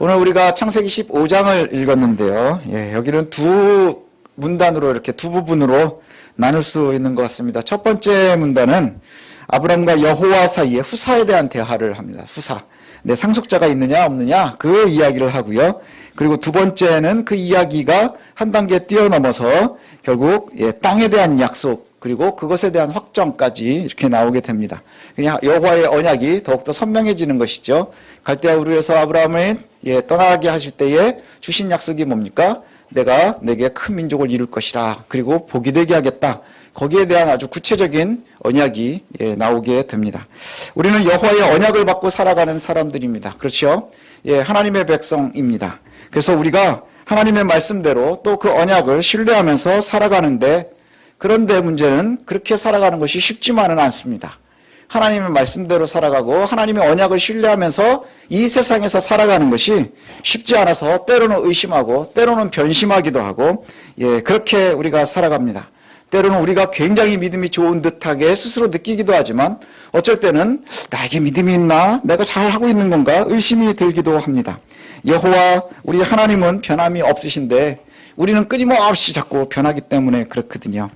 오늘 우리가 창세기 15장을 읽었는데요. 여기는 두 문단으로 이렇게 두 부분으로 나눌 수 있는 것 같습니다. 첫 번째 문단은 아브람과 여호와 사이의 후사에 대한 대화를 합니다. 후사. 내 상속자가 있느냐 없느냐 그 이야기를 하고요. 그리고 두 번째는 그 이야기가 한 단계 뛰어넘어서 결국 땅에 대한 약속 그리고 그것에 대한 확정까지 이렇게 나오게 됩니다. 그냥 여호와의 언약이 더욱더 선명해지는 것이죠. 갈대아 우르에서 아브라함을 떠나게 하실 때에 주신 약속이 뭡니까? 내가 내게 큰 민족을 이룰 것이라. 그리고 복이 되게 하겠다. 거기에 대한 아주 구체적인 언약이 나오게 됩니다. 우리는 여호와의 언약을 받고 살아가는 사람들입니다. 그렇죠? 하나님의 백성입니다. 그래서 우리가 하나님의 말씀대로 또 그 언약을 신뢰하면서 살아가는데, 그런데 문제는 그렇게 살아가는 것이 쉽지만은 않습니다. 하나님의 말씀대로 살아가고 하나님의 언약을 신뢰하면서 이 세상에서 살아가는 것이 쉽지 않아서 때로는 의심하고 때로는 변심하기도 하고 그렇게 우리가 살아갑니다. 때로는 우리가 굉장히 믿음이 좋은 듯하게 스스로 느끼기도 하지만 어쩔 때는 나에게 믿음이 있나? 내가 잘하고 있는 건가? 의심이 들기도 합니다. 여호와 우리 하나님은 변함이 없으신데 우리는 끊임없이 자꾸 변하기 때문에 그렇거든요.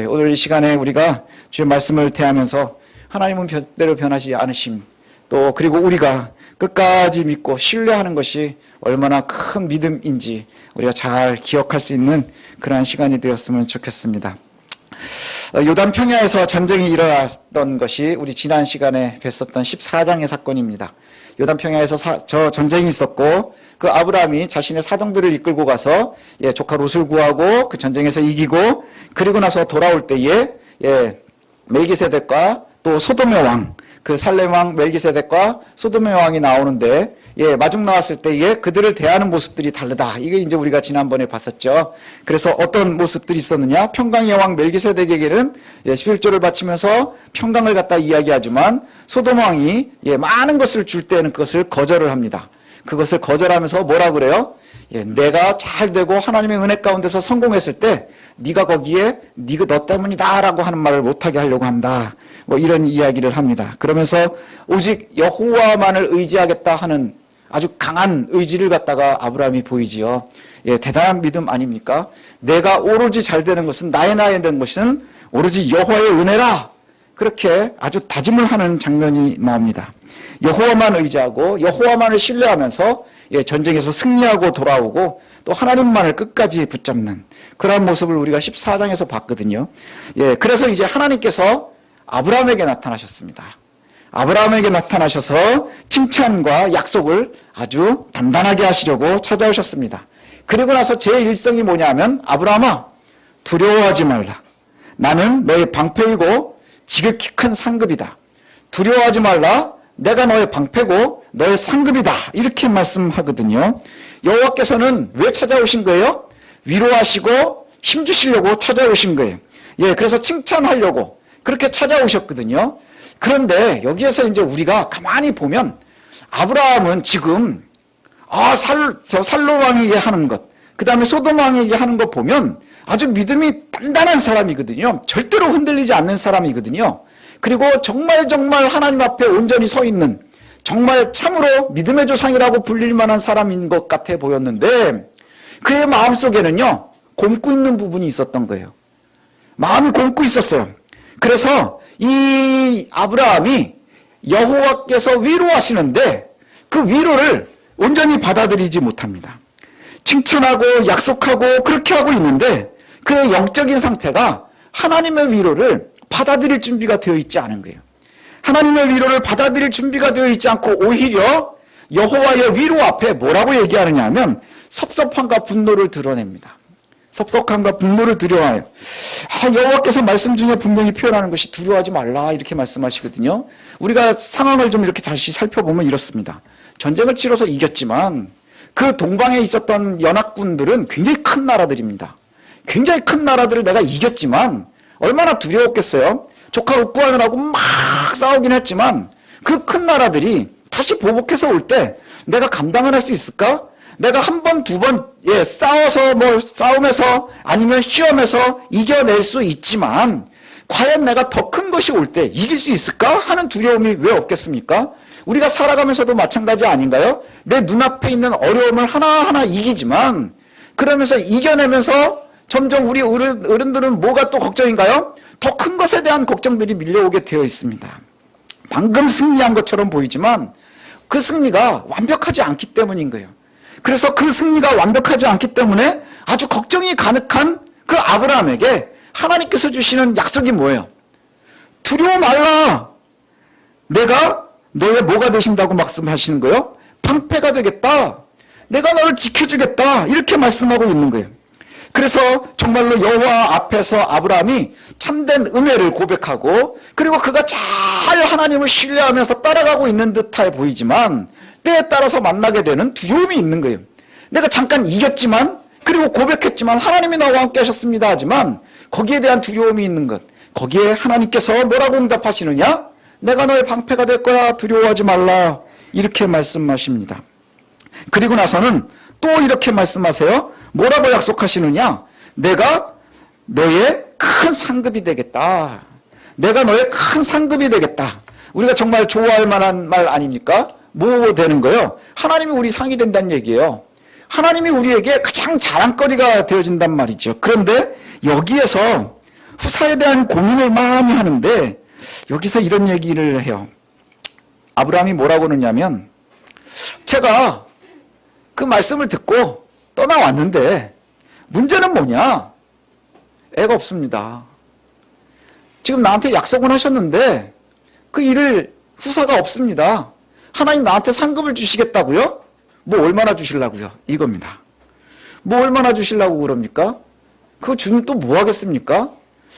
오늘 이 시간에 우리가 주의 말씀을 대하면서 하나님은 때로 변하지 않으심, 또 그리고 우리가 끝까지 믿고 신뢰하는 것이 얼마나 큰 믿음인지 우리가 잘 기억할 수 있는 그러한 시간이 되었으면 좋겠습니다. 요단 평야에서 전쟁이 일어났던 것이 우리 지난 시간에 뵀었던 14장의 사건입니다. 요단 평야에서 저 전쟁이 있었고 그 아브라함이 자신의 사병들을 이끌고 가서 조카 롯을 구하고 그 전쟁에서 이기고 그리고 나서 돌아올 때에 멜기세덱과 또 소돔의 왕, 그 살렘 왕 멜기세덱과 소돔의 왕이 나오는데 마중 나왔을 때에 그들을 대하는 모습들이 다르다. 이게 이제 우리가 지난번에 봤었죠. 그래서 어떤 모습들이 있었느냐? 평강의 왕 멜기세덱에게는 11조를 바치면서 평강을 갖다 이야기하지만 소돔 왕이 많은 것을 줄 때는 그것을 거절을 합니다. 그것을 거절하면서 뭐라 그래요? 내가 잘 되고 하나님의 은혜 가운데서 성공했을 때 네가 거기에 네가 너 때문이다라고 하는 말을 못하게 하려고 한다. 이런 이야기를 합니다. 그러면서 오직 여호와만을 의지하겠다 하는 아주 강한 의지를 갖다가 아브라함이 보이지요. 대단한 믿음 아닙니까? 내가 오로지 잘 되는 것은 나의 된 것은 오로지 여호와의 은혜라. 그렇게 아주 다짐을 하는 장면이 나옵니다. 여호와만 의지하고 여호와만을 신뢰하면서 전쟁에서 승리하고 돌아오고 또 하나님만을 끝까지 붙잡는 그런 모습을 우리가 14장에서 봤거든요. 그래서 이제 하나님께서 아브라함에게 나타나셨습니다. 아브라함에게 나타나셔서 칭찬과 약속을 아주 단단하게 하시려고 찾아오셨습니다. 그리고 나서 제 일성이 뭐냐면 아브라함아 두려워하지 말라. 나는 너의 방패이고 지극히 큰 상급이다. 두려워하지 말라. 내가 너의 방패고 너의 상급이다. 이렇게 말씀하거든요. 여호와께서는 왜 찾아오신 거예요? 위로하시고 힘주시려고 찾아오신 거예요. 그래서 칭찬하려고 그렇게 찾아오셨거든요. 그런데 여기에서 이제 우리가 가만히 보면 아브라함은 지금 살로 왕에게 하는 것, 그 다음에 소돔 왕에게 하는 것 보면 아주 믿음이 단단한 사람이거든요. 절대로 흔들리지 않는 사람이거든요. 그리고 정말 하나님 앞에 온전히 서 있는 정말 참으로 믿음의 조상이라고 불릴 만한 사람인 것 같아 보였는데 그의 마음속에는요 곪고 있는 부분이 있었던 거예요. 마음이 곪고 있었어요. 그래서 이 아브라함이 여호와께서 위로하시는데 그 위로를 온전히 받아들이지 못합니다. 칭찬하고 약속하고 그렇게 하고 있는데 그의 영적인 상태가 하나님의 위로를 받아들일 준비가 되어 있지 않은 거예요. 하나님의 위로를 받아들일 준비가 되어 있지 않고 오히려 여호와의 위로 앞에 뭐라고 얘기하느냐 하면 섭섭함과 분노를 드러냅니다. 섭섭함과 분노를 두려워해요. 여호와께서 말씀 중에 분명히 표현하는 것이 두려워하지 말라 이렇게 말씀하시거든요. 우리가 상황을 좀 이렇게 다시 살펴보면 이렇습니다. 전쟁을 치러서 이겼지만 그 동방에 있었던 연합군들은 굉장히 큰 나라들입니다. 굉장히 큰 나라들을 내가 이겼지만 얼마나 두려웠겠어요. 조카 롯 구하느라고 막 싸우긴 했지만 그 큰 나라들이 다시 보복해서 올 때 내가 감당을 할 수 있을까? 내가 한 번, 두 번, 싸워서, 싸움에서 아니면 시험에서 이겨낼 수 있지만, 과연 내가 더 큰 것이 올 때 이길 수 있을까? 하는 두려움이 왜 없겠습니까? 우리가 살아가면서도 마찬가지 아닌가요? 내 눈앞에 있는 어려움을 하나하나 이기지만 그러면서 이겨내면서 점점 우리 어른들은 뭐가 또 걱정인가요? 더 큰 것에 대한 걱정들이 밀려오게 되어 있습니다. 방금 승리한 것처럼 보이지만 그 승리가 완벽하지 않기 때문인 거예요. 그래서 그 승리가 완벽하지 않기 때문에 아주 걱정이 가득한 그 아브라함에게 하나님께서 주시는 약속이 뭐예요? 두려워 말라. 내가 너의 뭐가 되신다고 말씀하시는 거예요? 방패가 되겠다. 내가 너를 지켜주겠다. 이렇게 말씀하고 있는 거예요. 그래서 정말로 여호와 앞에서 아브라함이 참된 은혜를 고백하고 그리고 그가 잘 하나님을 신뢰하면서 따라가고 있는 듯해 보이지만 때에 따라서 만나게 되는 두려움이 있는 거예요. 내가 잠깐 이겼지만 그리고 고백했지만 하나님이 나와 함께 하셨습니다 하지만 거기에 대한 두려움이 있는 것. 거기에 하나님께서 뭐라고 응답하시느냐? 내가 너의 방패가 될 거야. 두려워하지 말라. 이렇게 말씀하십니다. 그리고 나서는 또 이렇게 말씀하세요. 뭐라고 약속하시느냐? 내가 너의 큰 상급이 되겠다. 내가 너의 큰 상급이 되겠다. 우리가 정말 좋아할 만한 말 아닙니까? 뭐 되는 거예요? 하나님이 우리 상이 된다는 얘기예요. 하나님이 우리에게 가장 자랑거리가 되어진단 말이죠. 그런데 여기에서 후사에 대한 고민을 많이 하는데 여기서 이런 얘기를 해요. 아브라함이 뭐라고 그러냐면 제가 그 말씀을 듣고 떠나왔는데 문제는 뭐냐? 애가 없습니다. 지금 나한테 약속은 하셨는데 그 일을 후사가 없습니다. 하나님 나한테 상급을 주시겠다고요? 뭐 얼마나 주시려고요? 이겁니다. 뭐 얼마나 주시려고 그럽니까? 그거 주면 또 뭐 하겠습니까?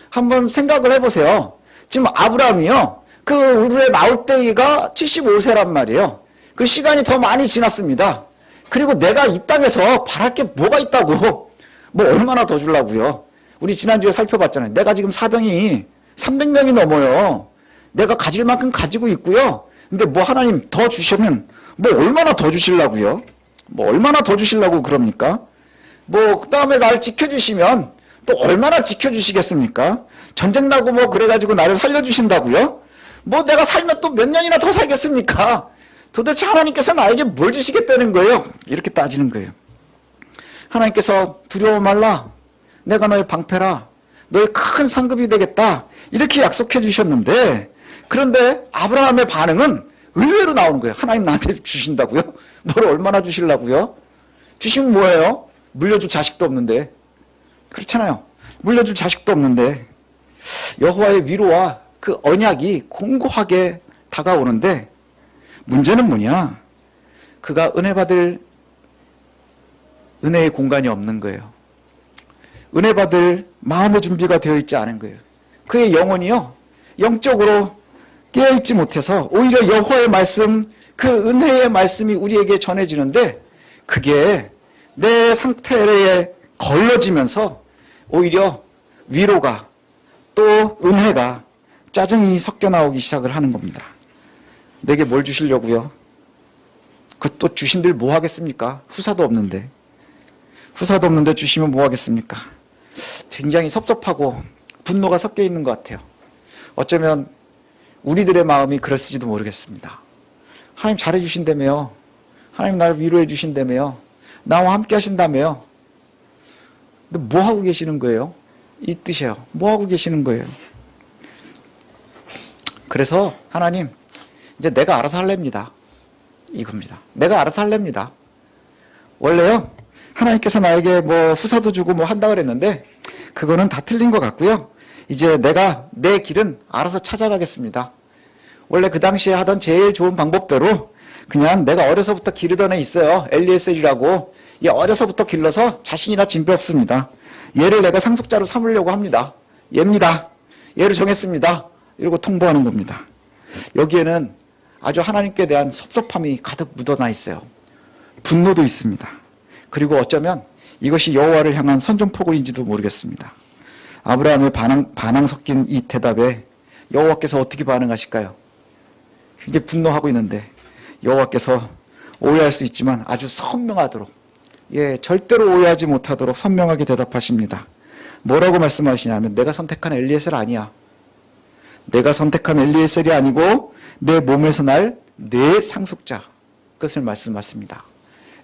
한번 생각을 해보세요. 지금 아브라함이요. 그 우르에 나올 때가 75세란 말이에요. 그 시간이 더 많이 지났습니다. 그리고 내가 이 땅에서 바랄 게 뭐가 있다고 뭐 얼마나 더 주려고요. 우리 지난주에 살펴봤잖아요. 내가 지금 사병이 300명이 넘어요. 내가 가질 만큼 가지고 있고요. 근데 뭐 하나님 더 주시면 뭐 얼마나 더 주시려고요? 뭐 얼마나 더 주시려고 그럽니까? 뭐 그 다음에 날 지켜주시면 또 얼마나 지켜주시겠습니까? 전쟁 나고 뭐 그래가지고 나를 살려주신다고요? 뭐 내가 살면 또 몇 년이나 더 살겠습니까? 도대체 하나님께서 나에게 뭘 주시겠다는 거예요? 이렇게 따지는 거예요. 하나님께서 두려워 말라. 내가 너의 방패라. 너의 큰 상급이 되겠다. 이렇게 약속해 주셨는데 그런데 아브라함의 반응은 의외로 나오는 거예요. 하나님 나한테 주신다고요? 뭘 얼마나 주시려고요? 주시면 뭐예요? 물려줄 자식도 없는데. 그렇잖아요. 물려줄 자식도 없는데 여호와의 위로와 그 언약이 공고하게 다가오는데 문제는 뭐냐? 그가 은혜 받을 은혜의 공간이 없는 거예요. 은혜 받을 마음의 준비가 되어 있지 않은 거예요. 그의 영혼이요. 영적으로 깨어있지 못해서 오히려 여호와의 말씀, 그 은혜의 말씀이 우리에게 전해지는데 그게 내 상태에 걸러지면서 오히려 위로가 또 은혜가 짜증이 섞여 나오기 시작을 하는 겁니다. 내게 뭘 주시려고요? 그것도 주신들 뭐 하겠습니까? 후사도 없는데. 후사도 없는데 주시면 뭐 하겠습니까? 굉장히 섭섭하고 분노가 섞여 있는 것 같아요. 어쩌면 우리들의 마음이 그랬을지도 모르겠습니다. 하나님 잘해주신다며요. 하나님 나를 위로해 주신다며요. 나와 함께 하신다며요. 근데 뭐 하고 계시는 거예요? 이 뜻이에요. 뭐 하고 계시는 거예요? 그래서 하나님 이제 내가 알아서 할랍니다. 이겁니다. 내가 알아서 할랍니다. 원래요. 하나님께서 나에게 뭐 후사도 주고 뭐 한다 그랬는데 그거는 다 틀린 것 같고요. 이제 내가 내 길은 알아서 찾아가겠습니다. 원래 그 당시에 하던 제일 좋은 방법대로 그냥 내가 어려서부터 기르던 애 있어요. 엘리에셀이라고. 얘 어려서부터 길러서 자신이나 진배 없습니다. 얘를 내가 상속자로 삼으려고 합니다. 얘입니다. 얘를 정했습니다. 이러고 통보하는 겁니다. 여기에는 아주 하나님께 대한 섭섭함이 가득 묻어나 있어요. 분노도 있습니다. 그리고 어쩌면 이것이 여호와를 향한 선전포고인지도 모르겠습니다. 아브라함의 반항 섞인 이 대답에 여호와께서 어떻게 반응하실까요? 굉장히 분노하고 있는데 여호와께서 오해할 수 있지만 아주 선명하도록, 절대로 오해하지 못하도록 선명하게 대답하십니다. 뭐라고 말씀하시냐면 내가 선택한 엘리에셀 아니야. 내가 선택한 엘리에셀이 아니고 내 몸에서 날 내 상속자 그것을 말씀하십니다.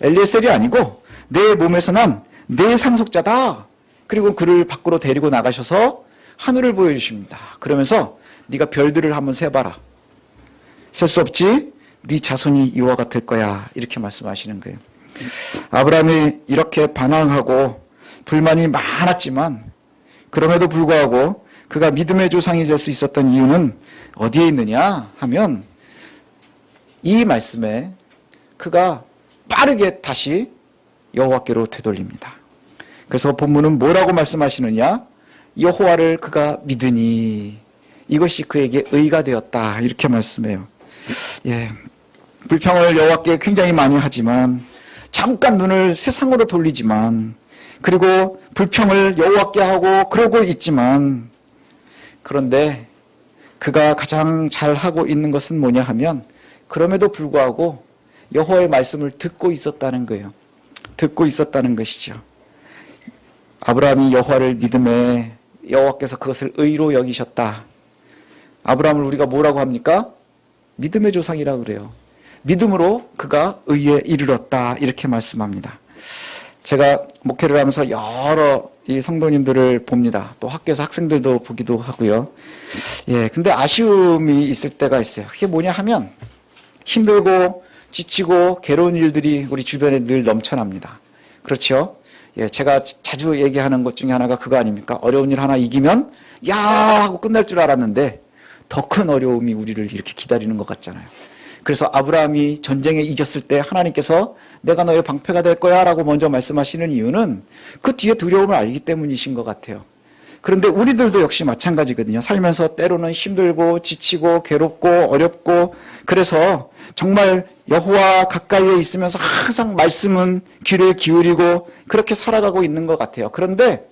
엘리에셀이 아니고 내 몸에서 난 내 상속자다. 그리고 그를 밖으로 데리고 나가셔서 하늘을 보여주십니다. 그러면서 네가 별들을 한번 세봐라. 셀 수 없지? 네 자손이 이와 같을 거야. 이렇게 말씀하시는 거예요. 아브라함이 이렇게 반항하고 불만이 많았지만 그럼에도 불구하고 그가 믿음의 조상이 될 수 있었던 이유는 어디에 있느냐 하면 이 말씀에 그가 빠르게 다시 여호와께로 되돌립니다. 그래서 본문은 뭐라고 말씀하시느냐? 여호와를 그가 믿으니 이것이 그에게 의가 되었다. 이렇게 말씀해요. 예, 불평을 여호와께 굉장히 많이 하지만 잠깐 눈을 세상으로 돌리지만 그리고 불평을 여호와께 하고 그러고 있지만 그런데 그가 가장 잘하고 있는 것은 뭐냐 하면 그럼에도 불구하고 여호와의 말씀을 듣고 있었다는 거예요. 듣고 있었다는 것이죠. 아브라함이 여호와를 믿음에 여호와께서 그것을 의로 여기셨다. 아브라함을 우리가 뭐라고 합니까? 믿음의 조상이라고 그래요. 믿음으로 그가 의에 이르렀다. 이렇게 말씀합니다. 제가 목회를 하면서 여러 이 성도님들을 봅니다. 또 학교에서 학생들도 보기도 하고요. 예, 근데 아쉬움이 있을 때가 있어요. 그게 뭐냐 하면 힘들고 지치고 괴로운 일들이 우리 주변에 늘 넘쳐납니다. 그렇죠? 예, 제가 자주 얘기하는 것 중에 하나가 그거 아닙니까? 어려운 일 하나 이기면 야 하고 끝날 줄 알았는데 더 큰 어려움이 우리를 이렇게 기다리는 것 같잖아요. 그래서 아브라함이 전쟁에 이겼을 때 하나님께서 내가 너의 방패가 될 거야 라고 먼저 말씀하시는 이유는 그 뒤에 두려움을 알기 때문이신 것 같아요. 그런데 우리들도 역시 마찬가지거든요. 살면서 때로는 힘들고 지치고 괴롭고 어렵고 그래서 정말 여호와 가까이에 있으면서 항상 말씀은 귀를 기울이고 그렇게 살아가고 있는 것 같아요. 그런데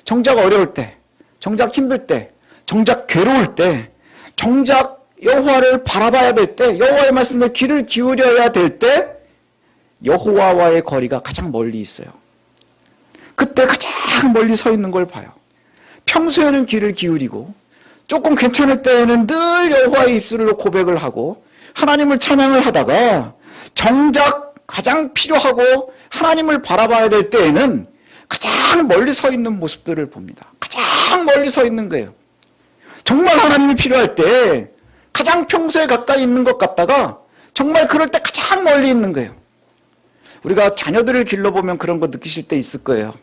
정작 어려울 때, 정작 힘들 때, 정작 괴로울 때, 정작 여호와를 바라봐야 될 때, 여호와의 말씀에 귀를 기울여야 될 때 여호와와의 거리가 가장 멀리 있어요. 그때 가장 멀리 서 있는 걸 봐요. 평소에는 귀를 기울이고 조금 괜찮을 때에는 늘 여호와의 입술로 고백을 하고 하나님을 찬양을 하다가 정작 가장 필요하고 하나님을 바라봐야 될 때에는 가장 멀리 서 있는 모습들을 봅니다. 가장 멀리 서 있는 거예요. 정말 하나님이 필요할 때 가장 평소에 가까이 있는 것 같다가 정말 그럴 때 가장 멀리 있는 거예요. 우리가 자녀들을 길러보면 그런 거 느끼실 때 있을 거예요.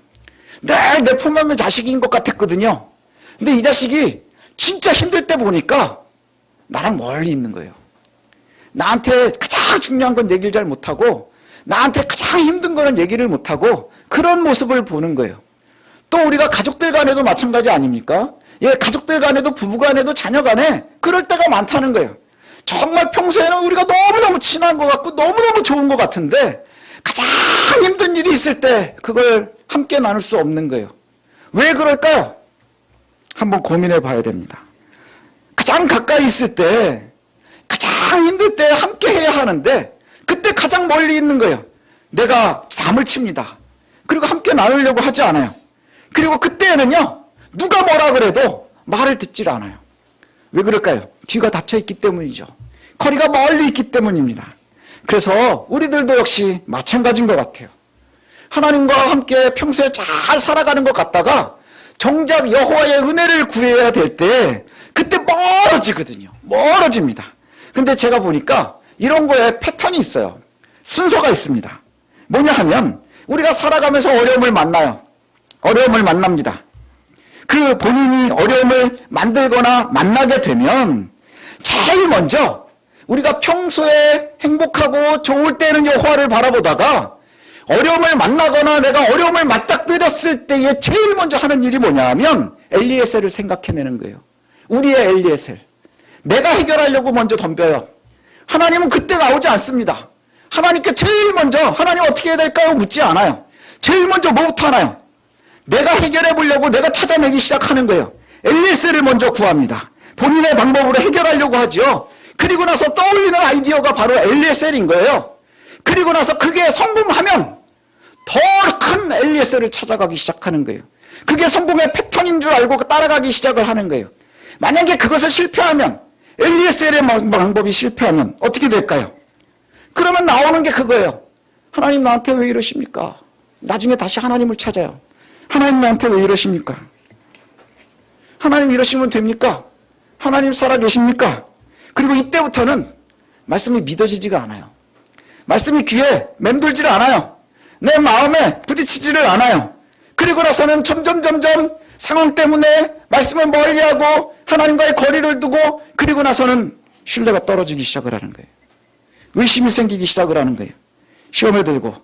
늘 내 품 안의 자식인 것 같았거든요. 근데 이 자식이 진짜 힘들 때 보니까 나랑 멀리 있는 거예요. 나한테 가장 중요한 건 얘기를 잘 못하고 나한테 가장 힘든 거는 얘기를 못하고 그런 모습을 보는 거예요. 또 우리가 가족들 간에도 마찬가지 아닙니까? 예, 가족들 간에도 부부 간에도 자녀 간에 그럴 때가 많다는 거예요. 정말 평소에는 우리가 너무너무 친한 것 같고 너무너무 좋은 것 같은데 가장 힘든 일이 있을 때 그걸 함께 나눌 수 없는 거예요. 왜 그럴까요? 한번 고민해 봐야 됩니다. 가장 가까이 있을 때 가장 힘들 때 함께 해야 하는데 그때 가장 멀리 있는 거예요. 내가 잠을 칩니다. 그리고 함께 나누려고 하지 않아요. 그리고 그때는요 누가 뭐라 그래도 말을 듣질 않아요. 왜 그럴까요? 귀가 닫혀 있기 때문이죠. 거리가 멀리 있기 때문입니다. 그래서 우리들도 역시 마찬가지인 것 같아요. 하나님과 함께 평소에 잘 살아가는 것 같다가 정작 여호와의 은혜를 구해야 될 때 그때 멀어지거든요. 멀어집니다. 근데 제가 보니까 이런 거에 패턴이 있어요. 순서가 있습니다. 뭐냐 하면 우리가 살아가면서 어려움을 만나요. 어려움을 만납니다. 그 본인이 어려움을 만들거나 만나게 되면 제일 먼저 우리가 평소에 행복하고 좋을 때는 여호와를 바라보다가 어려움을 만나거나 내가 어려움을 맞닥뜨렸을 때에 제일 먼저 하는 일이 뭐냐 하면 엘리에셀을 생각해내는 거예요. 우리의 엘리에셀. 내가 해결하려고 먼저 덤벼요. 하나님은 그때 나오지 않습니다. 하나님께 제일 먼저 하나님 어떻게 해야 될까요? 묻지 않아요. 제일 먼저 뭐부터 하나요? 내가 해결해 보려고 내가 찾아내기 시작하는 거예요. 엘리에셀을 먼저 구합니다. 본인의 방법으로 해결하려고 하죠. 그리고 나서 떠올리는 아이디어가 바로 엘리에셀인 거예요. 그리고 나서 그게 성공하면 더 큰 엘리에셀을 찾아가기 시작하는 거예요. 그게 성공의 패턴인 줄 알고 따라가기 시작을 하는 거예요. 만약에 그것을 실패하면 엘리에셀의 방법이 실패하면 어떻게 될까요? 그러면 나오는 게 그거예요. 하나님 나한테 왜 이러십니까? 나중에 다시 하나님을 찾아요. 하나님 나한테 왜 이러십니까? 하나님 이러시면 됩니까? 하나님 살아계십니까? 그리고 이때부터는 말씀이 믿어지지가 않아요. 말씀이 귀에 맴돌지를 않아요. 내 마음에 부딪히지를 않아요. 그리고 나서는 점점 상황 때문에 말씀을 멀리하고 하나님과의 거리를 두고, 그리고 나서는 신뢰가 떨어지기 시작을 하는 거예요. 의심이 생기기 시작을 하는 거예요. 시험에 들고,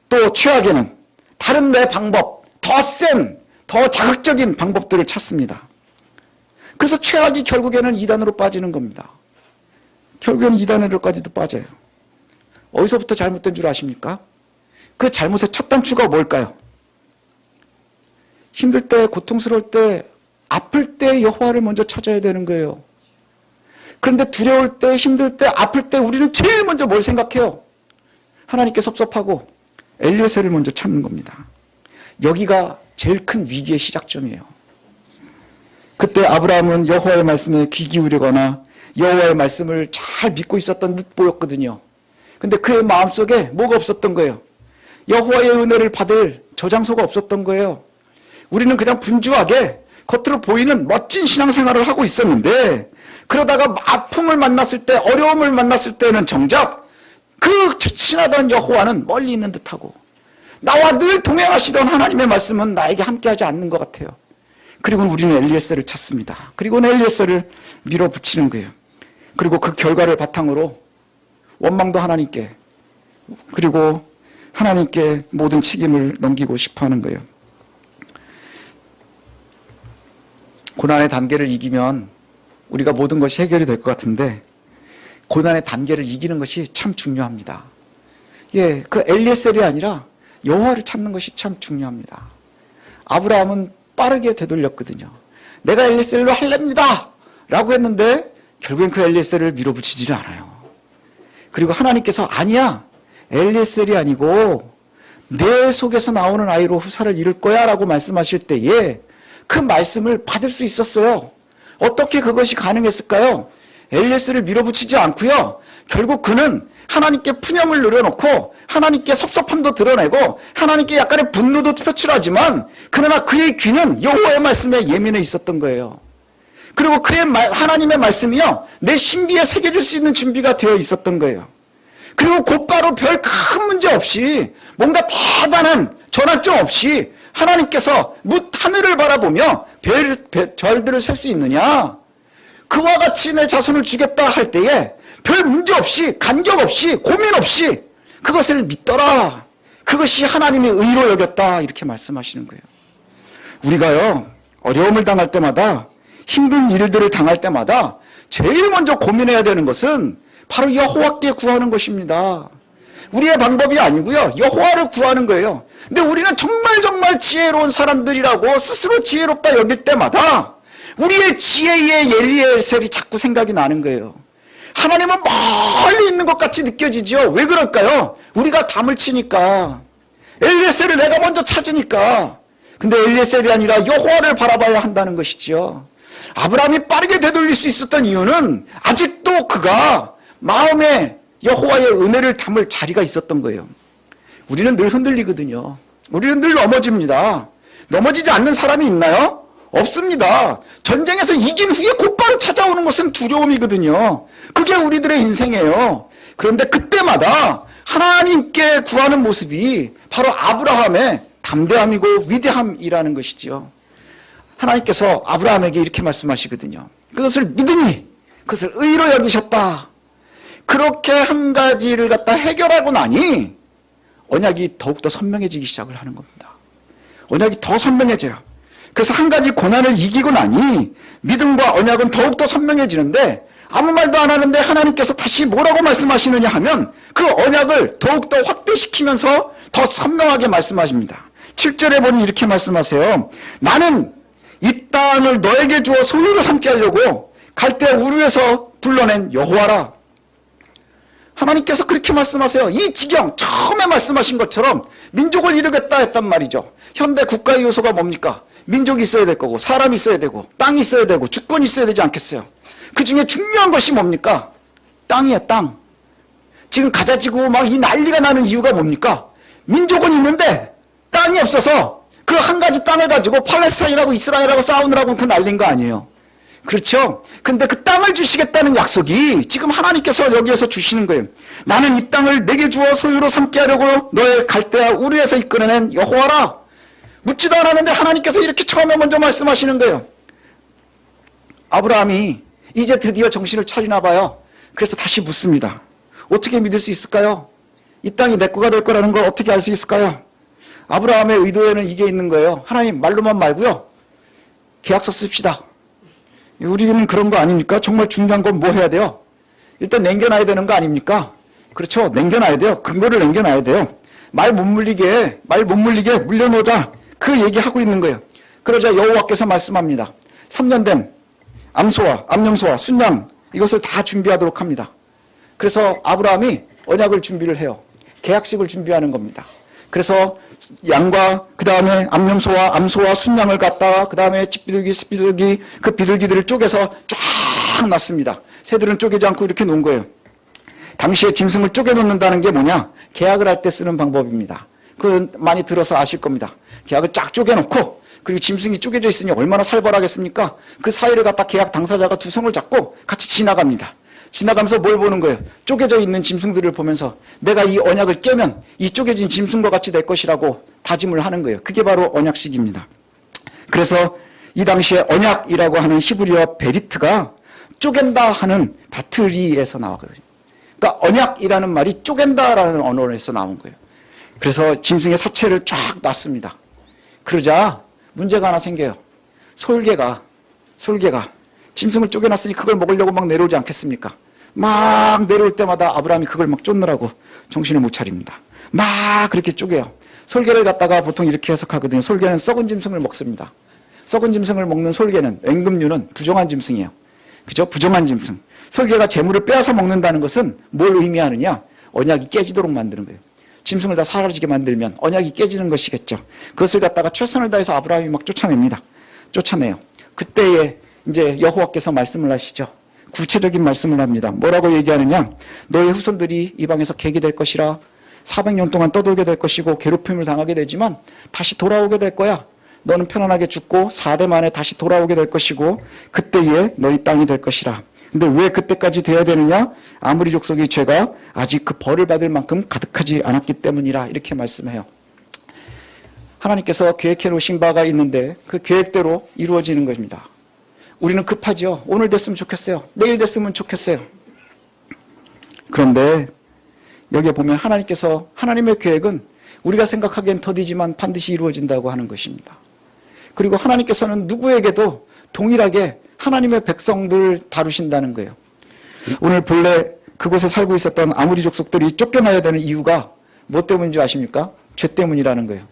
또 최악에는 다른 내 방법, 더 센, 더 자극적인 방법들을 찾습니다. 그래서 최악이 결국에는 이단으로 빠지는 겁니다. 결국에는 이단으로까지도 빠져요. 어디서부터 잘못된 줄 아십니까? 그 잘못의 첫 단추가 뭘까요? 힘들 때, 고통스러울 때, 아플 때 여호와를 먼저 찾아야 되는 거예요. 그런데 두려울 때, 힘들 때, 아플 때 우리는 제일 먼저 뭘 생각해요? 하나님께 섭섭하고 엘리에셀을 먼저 찾는 겁니다. 여기가 제일 큰 위기의 시작점이에요. 그때 아브라함은 여호와의 말씀에 귀 기울이거나 여호와의 말씀을 잘 믿고 있었던 듯 보였거든요. 근데 그의 마음속에 뭐가 없었던 거예요? 여호와의 은혜를 받을 저장소가 없었던 거예요. 우리는 그냥 분주하게 겉으로 보이는 멋진 신앙생활을 하고 있었는데, 그러다가 아픔을 만났을 때, 어려움을 만났을 때는 정작 그 친하던 여호와는 멀리 있는 듯하고, 나와 늘 동행하시던 하나님의 말씀은 나에게 함께하지 않는 것 같아요. 그리고 우리는 엘리에셀을 찾습니다. 그리고는 엘리에셀을 밀어붙이는 거예요. 그리고 그 결과를 바탕으로 원망도 하나님께, 그리고 하나님께 모든 책임을 넘기고 싶어하는 거예요. 고난의 단계를 이기면 우리가 모든 것이 해결이 될 것 같은데, 고난의 단계를 이기는 것이 참 중요합니다. 예, 그 엘리에셀이 아니라 여호와를 찾는 것이 참 중요합니다. 아브라함은 빠르게 되돌렸거든요. 내가 엘리에셀로 할랍니다 라고 했는데 결국엔 그 엘리에셀을 밀어붙이지를 않아요. 그리고 하나님께서 아니야, 엘리에셀이 아니고 내 속에서 나오는 아이로 후사를 이룰 거야 라고 말씀하실 때에 그 말씀을 받을 수 있었어요. 어떻게 그것이 가능했을까요? 엘리에셀을 밀어붙이지 않고요, 결국 그는 하나님께 푸념을 늘어놓고 하나님께 섭섭함도 드러내고 하나님께 약간의 분노도 표출하지만, 그러나 그의 귀는 여호와의 말씀에 예민해 있었던 거예요. 그리고 그의 하나님의 말씀이요, 내 신비에 새겨질 수 있는 준비가 되어 있었던 거예요. 그리고 곧바로 별 큰 문제 없이, 뭔가 대단한 전환점 없이 하나님께서 하늘을 바라보며 별들을 셀 수 있느냐, 그와 같이 내 자손을 주겠다 할 때에 별 문제 없이, 간격 없이, 고민 없이 그것을 믿더라. 그것이 하나님의 의로 여겼다. 이렇게 말씀하시는 거예요. 우리가요, 어려움을 당할 때마다, 힘든 일들을 당할 때마다 제일 먼저 고민해야 되는 것은 바로 여호와께 구하는 것입니다. 우리의 방법이 아니고요, 여호와를 구하는 거예요. 근데 우리는 정말 지혜로운 사람들이라고 스스로 지혜롭다 여길 때마다 우리의 지혜의 엘리에셀이 자꾸 생각이 나는 거예요. 하나님은 멀리 있는 것 같이 느껴지죠. 왜 그럴까요? 우리가 담을 치니까, 엘리에셀을 내가 먼저 찾으니까. 근데 엘리에셀이 아니라 여호와를 바라봐야 한다는 것이지요. 아브라함이 빠르게 되돌릴 수 있었던 이유는 아직도 그가 마음에 여호와의 은혜를 담을 자리가 있었던 거예요. 우리는 늘 흔들리거든요. 우리는 늘 넘어집니다. 넘어지지 않는 사람이 있나요? 없습니다. 전쟁에서 이긴 후에 곧바로 찾아오는 것은 두려움이거든요. 그게 우리들의 인생이에요. 그런데 그때마다 하나님께 구하는 모습이 바로 아브라함의 담대함이고 위대함이라는 것이지요. 하나님께서 아브라함에게 이렇게 말씀하시거든요. 그것을 믿으니 그것을 의로 여기셨다. 그렇게 한 가지를 갖다 해결하고 나니 언약이 더욱더 선명해지기 시작을 하는 겁니다. 언약이 더 선명해져요. 그래서 한 가지 고난을 이기고 나니 믿음과 언약은 더욱더 선명해지는데, 아무 말도 안 하는데 하나님께서 다시 뭐라고 말씀하시느냐 하면 그 언약을 더욱더 확대시키면서 더 선명하게 말씀하십니다. 7절에 보니 이렇게 말씀하세요. 나는 이 땅을 너에게 주어 소유로 삼게 하려고 갈대아 우르에서 불러낸 여호와라. 하나님께서 그렇게 말씀하세요. 이 지경, 처음에 말씀하신 것처럼 민족을 이루겠다 했단 말이죠. 현대 국가의 요소가 뭡니까? 민족이 있어야 될 거고, 사람이 있어야 되고, 땅이 있어야 되고, 주권이 있어야 되지 않겠어요? 그 중에 중요한 것이 뭡니까? 땅이에요, 땅. 지금 가자지구 막 이 난리가 나는 이유가 뭡니까? 민족은 있는데 땅이 없어서 그 한 가지 땅을 가지고 팔레스타인하고 이스라엘하고 싸우느라고 그 난리인 거 아니에요. 그렇죠? 근데 그 땅을 주시겠다는 약속이 지금 하나님께서 여기에서 주시는 거예요. 나는 이 땅을 내게 주어 소유로 삼게 하려고 너의 갈대아 우르에서 이끌어낸 여호와라. 묻지도 않았는데 하나님께서 이렇게 처음에 먼저 말씀하시는 거예요. 아브라함이 이제 드디어 정신을 차리나 봐요. 그래서 다시 묻습니다. 어떻게 믿을 수 있을까요? 이 땅이 내 거가 될 거라는 걸 어떻게 알 수 있을까요? 아브라함의 의도에는 이게 있는 거예요. 하나님 말로만 말고요. 계약서 씁시다. 우리는 그런 거 아닙니까? 정말 중요한 건 뭐 해야 돼요? 일단 남겨놔야 되는 거 아닙니까? 그렇죠. 남겨놔야 돼요. 근거를 남겨놔야 돼요. 말 못 물리게 물려놓자. 그 얘기하고 있는 거예요. 그러자 여호와께서 말씀합니다. 3년 된 암염소와 순양 이것을 다 준비하도록 합니다. 그래서 아브라함이 언약을 준비를 해요. 계약식을 준비하는 겁니다. 그래서 양과 그 다음에 암소와 순양을 갖다가 그 다음에 찌비둘기 그 비둘기들을 쪼개서 쫙 놨습니다. 새들은 쪼개지 않고 이렇게 놓은 거예요. 당시에 짐승을 쪼개 놓는다는 게 뭐냐? 계약을 할 때 쓰는 방법입니다. 그건 많이 들어서 아실 겁니다. 계약을 쫙 쪼개 놓고 그리고 짐승이 쪼개져 있으니 얼마나 살벌하겠습니까? 그 사이를 갖다 계약 당사자가 두 손을 잡고 같이 지나갑니다. 지나가면서 뭘 보는 거예요? 쪼개져 있는 짐승들을 보면서 내가 이 언약을 깨면 이 쪼개진 짐승과 같이 될 것이라고 다짐을 하는 거예요. 그게 바로 언약식입니다. 그래서 이 당시에 언약이라고 하는 히브리어 베리트가 쪼갠다 하는 바트리에서 나왔거든요. 그러니까 언약이라는 말이 쪼갠다라는 언어에서 나온 거예요. 그래서 짐승의 사체를 쫙 놨습니다. 그러자 문제가 하나 생겨요. 솔개가 짐승을 쪼개놨으니 그걸 먹으려고 막 내려오지 않겠습니까? 막 내려올 때마다 아브라함이 그걸 막 쫓느라고 정신을 못 차립니다. 막 그렇게 쪼개요. 솔개를 갖다가 보통 이렇게 해석하거든요. 솔개는 썩은 짐승을 먹습니다. 썩은 짐승을 먹는 솔개는 앵금류는 부정한 짐승이에요. 그죠? 부정한 짐승. 솔개가 재물을 빼앗아 먹는다는 것은 뭘 의미하느냐? 언약이 깨지도록 만드는 거예요. 짐승을 다 사라지게 만들면 언약이 깨지는 것이겠죠. 그것을 갖다가 최선을 다해서 아브라함이 막 쫓아냅니다. 쫓아내요. 그때에 이제 여호와께서 말씀을 하시죠. 구체적인 말씀을 합니다. 뭐라고 얘기하느냐? 너의 후손들이 이방에서 객이 될 것이라 400년 동안 떠돌게 될 것이고 괴롭힘을 당하게 되지만 다시 돌아오게 될 거야. 너는 편안하게 죽고 4대 만에 다시 돌아오게 될 것이고 그때에 너희 땅이 될 것이라. 근데 왜 그때까지 돼야 되느냐? 아무리 족속의 죄가 아직 그 벌을 받을 만큼 가득하지 않았기 때문이라 이렇게 말씀해요. 하나님께서 계획해 놓으신 바가 있는데 그 계획대로 이루어지는 것입니다. 우리는 급하죠. 오늘 됐으면 좋겠어요. 내일 됐으면 좋겠어요. 그런데 여기에 보면 하나님께서 하나님의 계획은 우리가 생각하기엔 더디지만 반드시 이루어진다고 하는 것입니다. 그리고 하나님께서는 누구에게도 동일하게 하나님의 백성들을 다루신다는 거예요. 오늘 본래 그곳에 살고 있었던 아무리 족속들이 쫓겨나야 되는 이유가 뭐 때문인 줄 아십니까? 죄 때문이라는 거예요.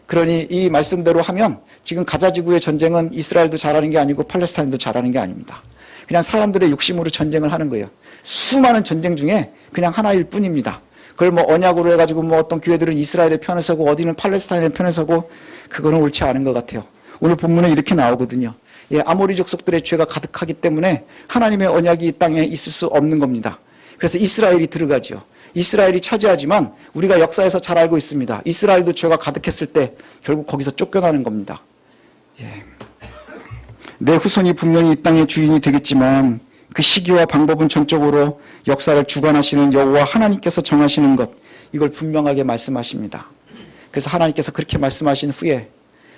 그러니 이 말씀대로 하면 지금 가자지구의 전쟁은 이스라엘도 잘하는 게 아니고 팔레스타인도 잘하는 게 아닙니다. 그냥 사람들의 욕심으로 전쟁을 하는 거예요. 수많은 전쟁 중에 그냥 하나일 뿐입니다. 그걸 뭐 언약으로 해가지고 뭐 어떤 교회들은 이스라엘의 편에 서고 어디는 팔레스타인의 편에 서고 그거는 옳지 않은 것 같아요. 오늘 본문에 이렇게 나오거든요. 예, 아모리 족속들의 죄가 가득하기 때문에 하나님의 언약이 이 땅에 있을 수 없는 겁니다. 그래서 이스라엘이 들어가죠. 이스라엘이 차지하지만 우리가 역사에서 잘 알고 있습니다. 이스라엘도 죄가 가득했을 때 결국 거기서 쫓겨나는 겁니다. 예. 내 후손이 분명히 이 땅의 주인이 되겠지만 그 시기와 방법은 전적으로 역사를 주관하시는 여호와 하나님께서 정하시는 것, 이걸 분명하게 말씀하십니다. 그래서 하나님께서 그렇게 말씀하신 후에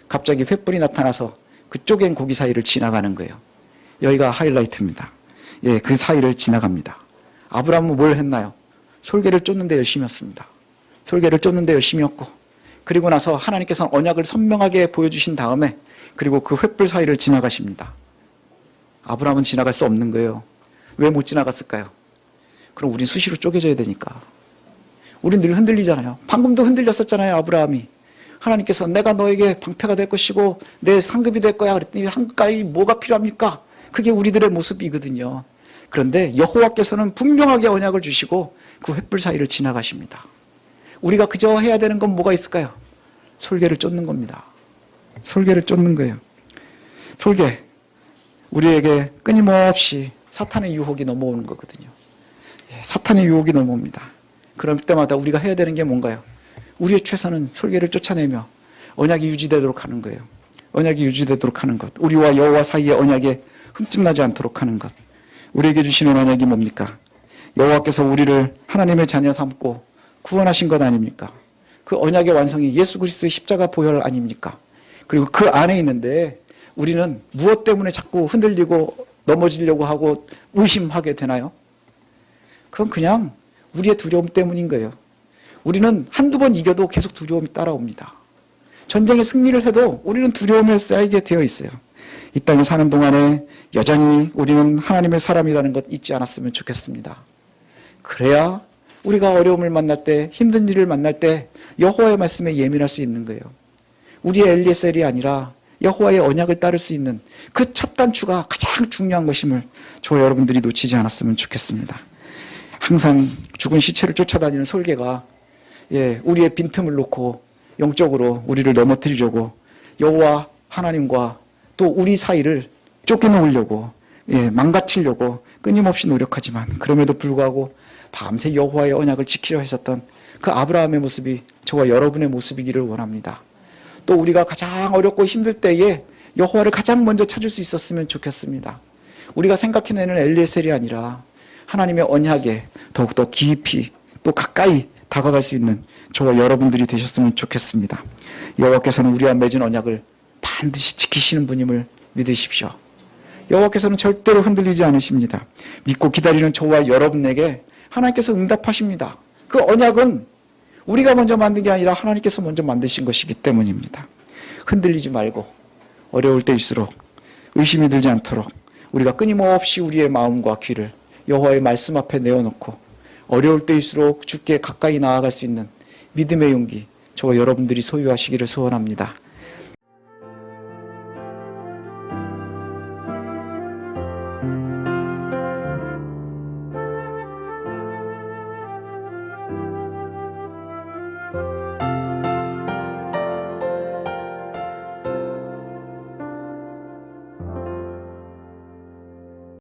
갑자기 횃불이 나타나서 그 쪼갠 고기 사이를 지나가는 거예요. 여기가 하이라이트입니다. 예, 그 사이를 지나갑니다. 아브라함은 뭘 했나요? 솔개를 쫓는데 열심히였습니다. 솔개를 쫓는데 열심히였고, 그리고 나서 하나님께서는 언약을 선명하게 보여주신 다음에 그리고 그 횃불 사이를 지나가십니다. 아브라함은 지나갈 수 없는 거예요. 왜 못 지나갔을까요? 그럼 우린 수시로 쪼개져야 되니까. 우린 늘 흔들리잖아요. 방금도 흔들렸었잖아요, 아브라함이. 하나님께서 내가 너에게 방패가 될 것이고 내 상급이 될 거야 그랬더니 한가히 뭐가 필요합니까? 그게 우리들의 모습이거든요. 그런데 여호와께서는 분명하게 언약을 주시고 그 횃불 사이를 지나가십니다. 우리가 그저 해야 되는 건 뭐가 있을까요? 솔개를 쫓는 겁니다. 솔개를 쫓는 거예요. 솔개, 우리에게 끊임없이 사탄의 유혹이 넘어오는 거거든요. 예, 사탄의 유혹이 넘어옵니다. 그럴 때마다 우리가 해야 되는 게 뭔가요? 우리의 최선은 설계를 쫓아내며 언약이 유지되도록 하는 거예요. 언약이 유지되도록 하는 것. 우리와 여호와 사이의 언약에 흠집 나지 않도록 하는 것. 우리에게 주시는 언약이 뭡니까? 여호와께서 우리를 하나님의 자녀 삼고 구원하신 것 아닙니까? 그 언약의 완성이 예수 그리스도의 십자가 보혈 아닙니까? 그리고 그 안에 있는데 우리는 무엇 때문에 자꾸 흔들리고 넘어지려고 하고 의심하게 되나요? 그건 그냥 우리의 두려움 때문인 거예요. 우리는 한두 번 이겨도 계속 두려움이 따라옵니다. 전쟁에 승리를 해도 우리는 두려움에 쌓이게 되어 있어요. 이 땅에 사는 동안에 여전히 우리는 하나님의 사람이라는 것 잊지 않았으면 좋겠습니다. 그래야 우리가 어려움을 만날 때, 힘든 일을 만날 때 여호와의 말씀에 예민할 수 있는 거예요. 우리의 엘리에셀이 아니라 여호와의 언약을 따를 수 있는 그 첫 단추가 가장 중요한 것임을 저와 여러분들이 놓치지 않았으면 좋겠습니다. 항상 죽은 시체를 쫓아다니는 설계가 우리의 빈틈을 놓고 영적으로 우리를 넘어뜨리려고 여호와 하나님과 또 우리 사이를 쫓겨놓으려고 망가뜨리려고 끊임없이 노력하지만 그럼에도 불구하고 밤새 여호와의 언약을 지키려 했었던 그 아브라함의 모습이 저와 여러분의 모습이기를 원합니다. 또 우리가 가장 어렵고 힘들 때에 여호와를 가장 먼저 찾을 수 있었으면 좋겠습니다. 우리가 생각해내는 엘리에셀이 아니라 하나님의 언약에 더욱더 깊이 또 가까이 다가갈 수 있는 저와 여러분들이 되셨으면 좋겠습니다. 여호와께서는 우리와 맺은 언약을 반드시 지키시는 분임을 믿으십시오. 여호와께서는 절대로 흔들리지 않으십니다. 믿고 기다리는 저와 여러분에게 하나님께서 응답하십니다. 그 언약은 우리가 먼저 만든 게 아니라 하나님께서 먼저 만드신 것이기 때문입니다. 흔들리지 말고 어려울 때일수록 의심이 들지 않도록 우리가 끊임없이 우리의 마음과 귀를 여호와의 말씀 앞에 내어놓고 어려울 때일수록 주께 가까이 나아갈 수 있는 믿음의 용기 저와 여러분들이 소유하시기를 소원합니다.